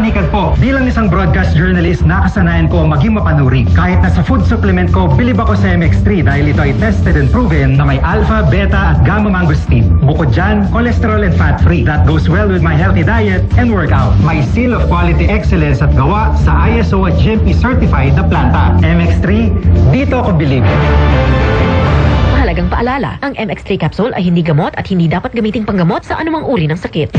Balikan po, bilang isang broadcast journalist, nakasanayan ko maging mapanuri. Kahit na sa food supplement ko, bilib ako sa MX3 dahil ito ay tested and proven na may alpha, beta at gamma mangosteen. Bukod dyan, cholesterol and fat-free. That goes well with my healthy diet and workout. May seal of quality excellence at gawa sa ISO at GMP certified na planta. MX3, dito ako bilib. Mahalagang paalala, ang MX3 capsule ay hindi gamot at hindi dapat gamiting panggamot sa anumang uri ng sakit.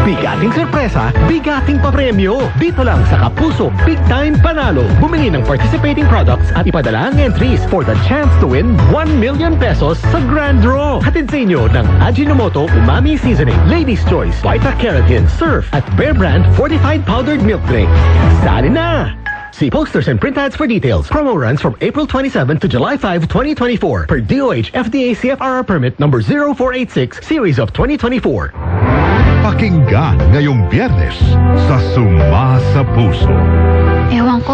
Bigating sorpresa, bigating papremyo. Dito lang sa Kapuso Big Time Panalo. Bumili ng participating products at ipadala ang entries for the chance to win 1 million pesos sa Grand Draw. Hatid sa inyo ng Ajinomoto Umami Seasoning, Ladies Choice, Vita Keratin, Surf at Bear Brand Fortified Powdered Milk Drink. Sali na! See posters and print ads for details. Promo runs from April 27 to July 5, 2024 per DOH FDA CFRR permit number 0486 series of 2024. Pakinggan ngayong Biyernes sa Suma sa Puso. Ewan ko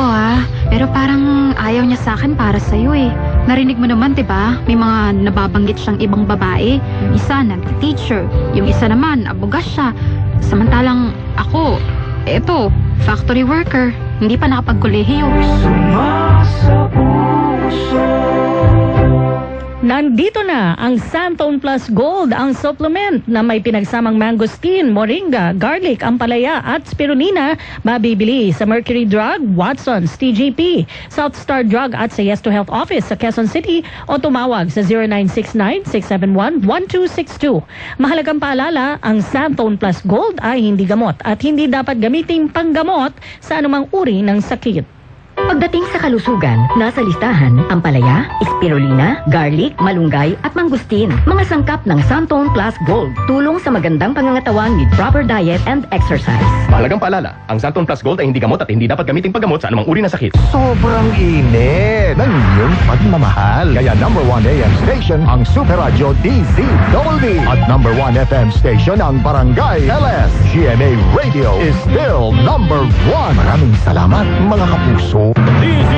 pero parang ayaw niya sa akin para sa'yo eh. Narinig mo naman, diba? May mga nababanggit siyang ibang babae. Yung isa nag-teacher, yung isa naman abogas siya. Samantalang ako, eto, factory worker, hindi pa nakapag-kolehiyo. Suma sa puso. Nandito na ang Santone Plus Gold, ang supplement na may pinagsamang mangosteen, moringa, garlic, ampalaya at spirulina. Mabibili sa Mercury Drug, Watson's, TGP, South Star Drug at sa Yes to Health Office sa Quezon City o tumawag sa 0969-671-1262. Mahalagang paalala, ang Santone Plus Gold ay hindi gamot at hindi dapat gamiting panggamot sa anumang uri ng sakit. Pagdating sa kalusugan, nasa listahan ang palaya, spirulina, garlic, malunggay at mangustin. Mga sangkap ng Santone Plus Gold. Tulong sa magandang pangangatawan with proper diet and exercise. Mahalagang paalala, ang Santone Plus Gold ay hindi gamot at hindi dapat gamiting paggamot sa anumang uri ng sakit. Sobrang init ng iyong pagmamahal. Kaya number 1 AM station ang Super Radio DZWD. At number 1 FM station ang Barangay LS. GMA Radio is still number 1. Maraming salamat mga kapuso. DZ